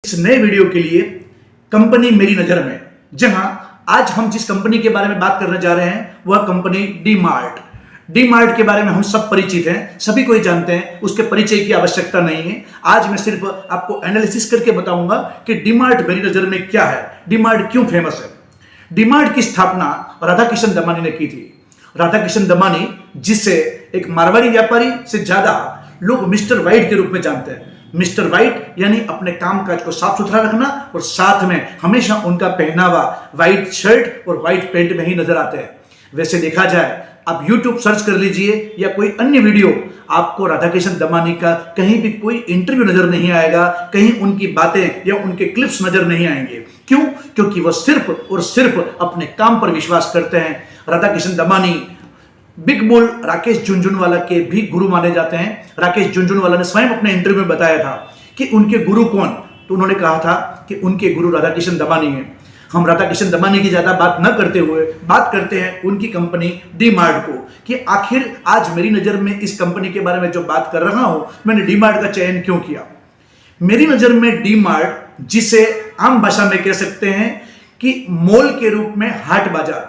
इस नए वीडियो के लिए कंपनी मेरी नजर में, जहां आज हम जिस कंपनी के बारे में बात करने जा रहे हैं वह company D mart. D mart के बारे में हम सब परिचित हैं, सभी कोई जानते हैं, उसके परिचय की आवश्यकता नहीं है। आज मैं सिर्फ आपको एनालिसिस करके बताऊंगा कि डी मार्ट मेरी नजर में क्या है, डी मार्ट क्यों फेमस है। डी मार्ट की स्थापना राधाकिशन दमानी ने की थी। राधाकिशन दमानी, जिसे एक मारवाड़ी व्यापारी से ज्यादा लोग मिस्टर वाइट के रूप में जानते हैं। मिस्टर वाइट यानी अपने कामकाज को साफ सुथरा रखना और साथ में हमेशा उनका पहनावा व्हाइट शर्ट और व्हाइट पैंट में ही नजर आते हैं। वैसे देखा जाए, आप YouTube सर्च कर लीजिए या कोई अन्य वीडियो, आपको राधाकिशन दमानी का कहीं भी कोई इंटरव्यू नजर नहीं आएगा, कहीं उनकी बातें या उनके क्लिप्स नजर नहीं आएंगे। क्यों? क्योंकि वह सिर्फ और सिर्फ अपने काम पर विश्वास करते हैं। राधाकिशन दमानी बिग बुल राकेश झुनझुनवाला के भी गुरु माने जाते हैं। राकेश झुनझुनवाला ने स्वयं अपने इंटरव्यू में बताया था कि उनके गुरु कौन, तो उन्होंने कहा था कि उनके गुरु राधाकिशन दमानी हैं। हम राधाकिशन दमानी की ज्यादा बात न करते हुए बात करते हैं उनकी कंपनी डी मार्ट को, कि आखिर आज मेरी नजर में इस कंपनी के बारे में जो बात कर रहा हूं, मैंने डी मार्ट का चयन क्यों किया। मेरी नजर में डी मार्ट, जिसे आम भाषा में कह सकते हैं कि मॉल के रूप में हाट बाजार,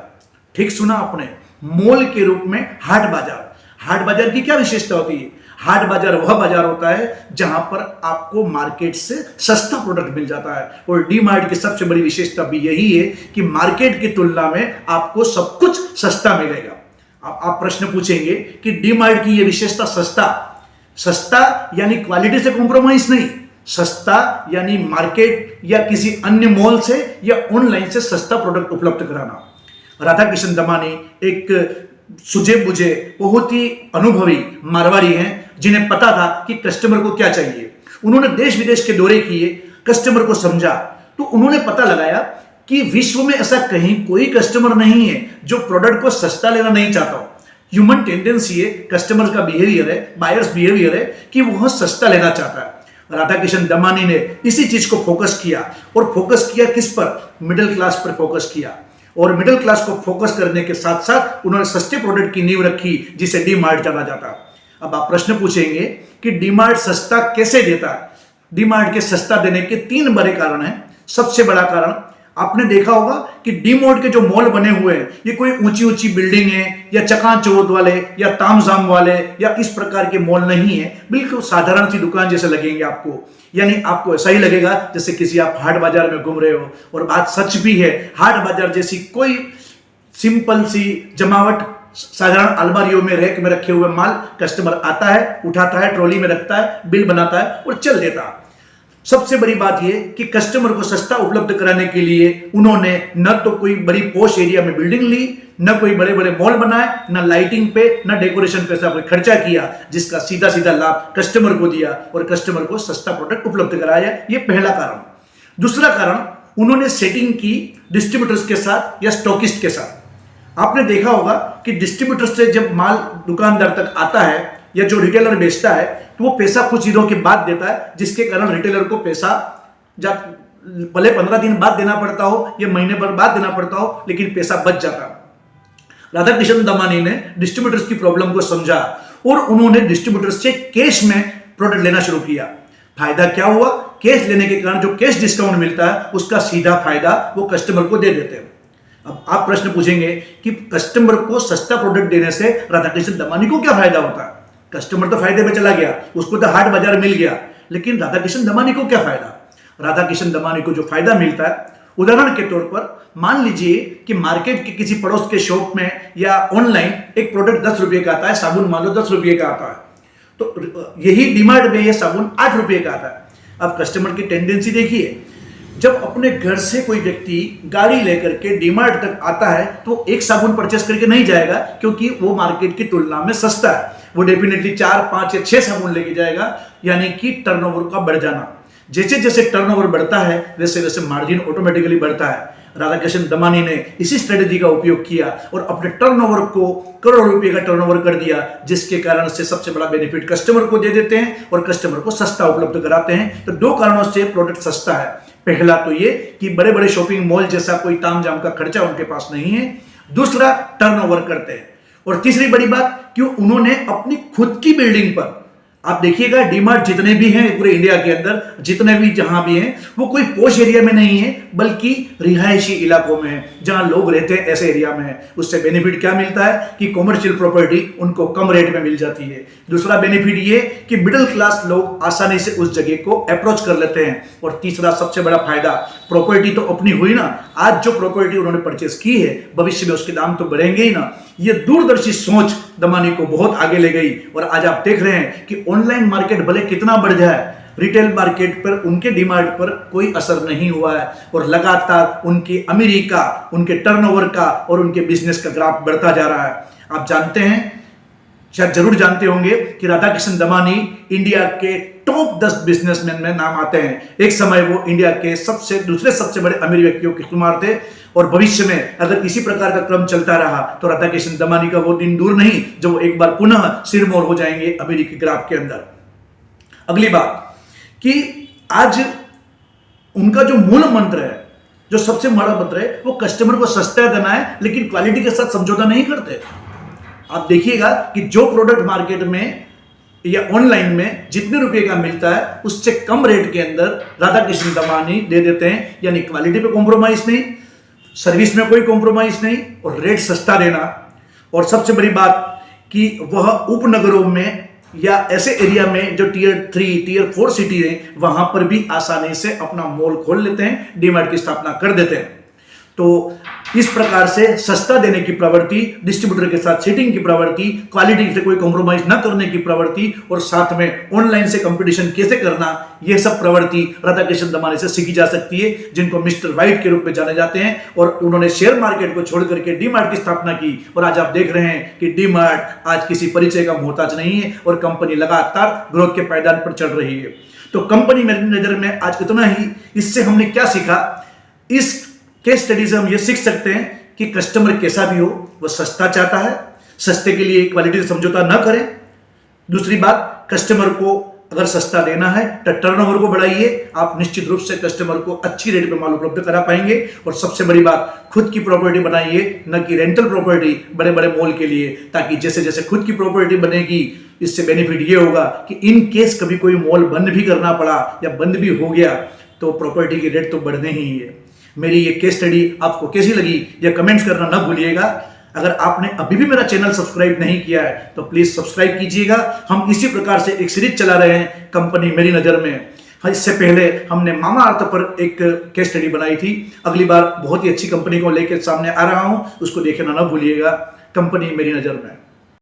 ठीक सुना आपने, मॉल के रूप में हाट बाजार। हाट बाजार की क्या विशेषता होती है? हाट बाजार वह बाजार होता है जहां पर आपको मार्केट से सस्ता प्रोडक्ट मिल जाता है। और डी मार्ट की सबसे बड़ी विशेषता भी यही है कि मार्केट की तुलना में आपको सब कुछ सस्ता मिलेगा। आप प्रश्न पूछेंगे कि डी मार्ट की यह विशेषता, सस्ता यानी क्वालिटी से कॉम्प्रोमाइज नहीं, सस्ता यानी मार्केट या किसी अन्य मॉल से या ऑनलाइन से सस्ता प्रोडक्ट उपलब्ध कराना। राधाकिशन दमानी एक सुझे बुझे बहुत ही अनुभवी मारवाड़ी हैं, जिन्हें पता था कि कस्टमर को क्या चाहिए। उन्होंने देश विदेश के दौरे किए, कस्टमर को समझा, तो उन्होंने पता लगाया कि विश्व में ऐसा कहीं कोई कस्टमर नहीं है जो प्रोडक्ट को सस्ता लेना नहीं चाहता हो। ह्यूमन टेंडेंसी है, कस्टमर का बिहेवियर है, बायर्स बिहेवियर है कि वह सस्ता लेना चाहता है। राधाकिशन दमानी ने इसी चीज को फोकस किया, और फोकस किया किस पर? मिडिल क्लास पर फोकस किया। और मिडिल क्लास को फोकस करने के साथ साथ उन्होंने सस्ते प्रोडक्ट की नींव रखी, जिसे डी मार्ट जाना जाता। अब आप प्रश्न पूछेंगे कि डी मार्ट सस्ता कैसे देता है। डी मार्ट के सस्ता देने के 3 बड़े कारण हैं। सबसे बड़ा कारण, आपने देखा होगा कि डी मार्ट के जो मॉल बने हुए हैं, ये कोई ऊंची ऊंची बिल्डिंग है या चकाचौंध वाले या तामझाम वाले या इस प्रकार के मॉल नहीं है। बिल्कुल साधारण सी दुकान जैसे लगेंगे आपको, यानी आपको ऐसा ही लगेगा जैसे किसी आप हाट बाजार में घूम रहे हो। और बात सच भी है, हाट बाजार जैसी कोई सिंपल सी जमावट, साधारण अलमारियों में रैक में रखे हुए माल, कस्टमर आता है, उठाता है, ट्रॉली में रखता है, बिल बनाता है और चल देता है। सबसे बड़ी बात यह कि कस्टमर को सस्ता उपलब्ध कराने के लिए उन्होंने न तो कोई बड़ी पॉश एरिया में बिल्डिंग ली, न कोई बड़े बड़े मॉल बनाए, न लाइटिंग पे, न डेकोरेशन पे कोई खर्चा किया, जिसका सीधा सीधा लाभ कस्टमर को दिया और कस्टमर को सस्ता प्रोडक्ट उपलब्ध कराया। यह पहला कारण। दूसरा कारण, उन्होंने सेटिंग की डिस्ट्रीब्यूटर्स के साथ या स्टॉकिस्ट के साथ। आपने देखा होगा कि डिस्ट्रीब्यूटर से जब माल दुकानदार तक आता है या जो रिटेलर बेचता है, तो वो पैसा कुछ दिनों के बाद देता है, जिसके कारण रिटेलर को पैसा जब भले 15 दिन बाद देना पड़ता हो या महीने भर बाद देना पड़ता हो, लेकिन पैसा बच जाता। राधाकिशन दमानी ने डिस्ट्रीब्यूटर्स की प्रॉब्लम को समझा और उन्होंने डिस्ट्रीब्यूटर्स से कैश में प्रोडक्ट लेना शुरू किया। फायदा क्या हुआ? कैश लेने के कारण जो कैश डिस्काउंट मिलता है, उसका सीधा फायदा वो कस्टमर को दे देते हैं। अब आप प्रश्न पूछेंगे कि कस्टमर को सस्ता प्रोडक्ट देने से राधाकिशन दमानी को क्या फायदा होता है? कस्टमर तो फायदे में चला गया, उसको तो हाट बाजार मिल गया, लेकिन राधाकिशन दमानी को क्या फायदा? राधाकिशन दमानी को जो फायदा मिलता है, उदाहरण के तौर पर मान लीजिए कि मार्केट के किसी पड़ोस के शॉप में या ऑनलाइन एक प्रोडक्ट 10 रुपये का आता है, साबुन मान लो 10 रुपये का आता है, तो यही डी मार्ट में यह साबुन 8 रुपये का आता है। अब कस्टमर की टेंडेंसी देखिए, जब अपने घर से कोई व्यक्ति गाड़ी लेकर के डी मार्ट तक आता है, तो एक साबुन परचेस करके नहीं जाएगा, क्योंकि वो मार्केट की तुलना में सस्ता है। वो डेफिनेटली 4, 5 या 6 साबुन लेके जाएगा, यानी कि टर्नओवर का बढ़ जाना। जैसे जैसे टर्नओवर बढ़ता है, वैसे वैसे मार्जिन ऑटोमेटिकली बढ़ता है। राधाकिशन दमानी ने इसी स्ट्रेटेजी का उपयोग किया और अपने टर्नओवर को करोड़ों रुपए का टर्नओवर कर दिया, जिसके कारण से सबसे बड़ा बेनिफिट कस्टमर को दे देते हैं और कस्टमर को सस्ता उपलब्ध कराते हैं। तो 2 कारणों से प्रोडक्ट सस्ता है। पहला तो ये कि बड़े बड़े शॉपिंग मॉल जैसा कोई तामझाम का खर्चा उनके पास नहीं है। दूसरा, टर्नओवर करते हैं। और तीसरी बड़ी बात कि उन्होंने अपनी खुद की बिल्डिंग पर आप देखिएगा डीमार्ट जितने भी हैं पूरे इंडिया के अंदर, जितने भी जहां भी हैं, वो कोई पोश एरिया में नहीं है बल्कि रिहायशी इलाकों में है, जहां लोग रहते हैं ऐसे एरिया में है। उससे बेनिफिट क्या मिलता है कि कॉमर्शियल प्रॉपर्टी उनको कम रेट में मिल जाती है। दूसरा बेनिफिट ये कि मिडिल क्लास लोग आसानी से उस जगह को अप्रोच कर लेते हैं। और तीसरा सबसे बड़ा फायदा, प्रॉपर्टी तो अपनी हुई ना, आज जो प्रॉपर्टी उन्होंने परचेस की है भविष्य में उसके दाम तो बढ़ेंगे ही ना। ये दूरदर्शी सोच दमानी को बहुत आगे ले गई। और आज आप देख रहे हैं कि ऑनलाइन मार्केट भले कितना बढ़ जाए, रिटेल मार्केट पर उनके डिमांड पर कोई असर नहीं हुआ है। और लगातार उनकी अमीरी का, उनके टर्नओवर का और उनके बिजनेस का ग्राफ बढ़ता जा रहा है। आप जानते हैं, शायद जरूर जानते होंगे कि राधाकिशन दमानी इंडिया के टॉप 10 बिजनेसमैन में नाम आते हैं। एक समय वो इंडिया के दूसरे सबसे बड़े अमीर व्यक्तियों के शुमार थे। और भविष्य में अगर इसी प्रकार का क्रम चलता रहा तो राधाकिशन दमानी का वो दिन दूर नहीं जब वो एक बार पुनः सिरमौर हो जाएंगे अमीरी के ग्राफ के अंदर। अगली बात कि आज उनका जो मूल मंत्र है, जो सबसे बड़ा मंत्र है, वो कस्टमर को सस्ता देना है, लेकिन क्वालिटी के साथ समझौता नहीं करते। आप देखिएगा कि जो प्रोडक्ट मार्केट में या ऑनलाइन में जितने रुपए का मिलता है उससे कम रेट के अंदर राधाकिशन दमानी दे देते हैं। यानी क्वालिटी पे कॉम्प्रोमाइज नहीं, सर्विस में कोई कॉम्प्रोमाइज नहीं और रेट सस्ता देना। और सबसे बड़ी बात कि वह उपनगरों में या ऐसे एरिया में जो टियर 3, टियर 4 सिटी है वहां पर भी आसानी से अपना मॉल खोल लेते हैं, डीमार्ट की स्थापना कर देते हैं। तो इस प्रकार से सस्ता देने की प्रवृत्ति, डिस्ट्रीब्यूटर के साथ सेटिंग की प्रवृत्ति, क्वालिटी से कोई कॉम्प्रोमाइज न करने की प्रवृत्ति और साथ में ऑनलाइन से कंपटीशन कैसे करना, यह सब प्रवृत्ति राधाकिशन दमानी से सीखी जा सकती है, जिनको मिस्टर वाइट के रूप में जाने जाते हैं। और उन्होंने शेयर मार्केट को छोड़ करके डीमार्ट की स्थापना की। और आज आप देख रहे हैं कि डीमार्ट आज किसी परिचय का मोहताज नहीं है और कंपनी लगातार ग्रोथ के पायदान पर चढ़ रही है। तो कंपनी मेरी नजर में आज इतना ही। इससे हमने क्या सीखा? इस केस स्टडी से हम ये सीख सकते हैं कि कस्टमर कैसा भी हो वो सस्ता चाहता है, सस्ते के लिए क्वालिटी से समझौता न करें। दूसरी बात, कस्टमर को अगर सस्ता देना है तो टर्नओवर को बढ़ाइए, आप निश्चित रूप से कस्टमर को अच्छी रेट पे माल उपलब्ध करा पाएंगे। और सबसे बड़ी बात, खुद की प्रॉपर्टी बनाइए, न कि रेंटल प्रॉपर्टी बड़े बड़े मॉल के लिए, ताकि जैसे जैसे खुद की प्रॉपर्टी बनेगी इससे बेनिफिट ये होगा कि इन केस कभी कोई मॉल बंद भी करना पड़ा या बंद भी हो गया तो प्रॉपर्टी की रेट तो बढ़ने ही है। मेरी ये केस स्टडी आपको कैसी लगी यह कमेंट्स करना ना भूलिएगा। अगर आपने अभी भी मेरा चैनल सब्सक्राइब नहीं किया है तो प्लीज सब्सक्राइब कीजिएगा। हम इसी प्रकार से एक सीरीज चला रहे हैं कंपनी मेरी नजर में। इससे पहले हमने मामा अर्थ पर एक केस स्टडी बनाई थी। अगली बार बहुत ही अच्छी कंपनी को लेकर सामने आ रहा हूं, उसको देखना ना भूलिएगा। कंपनी मेरी नजर में।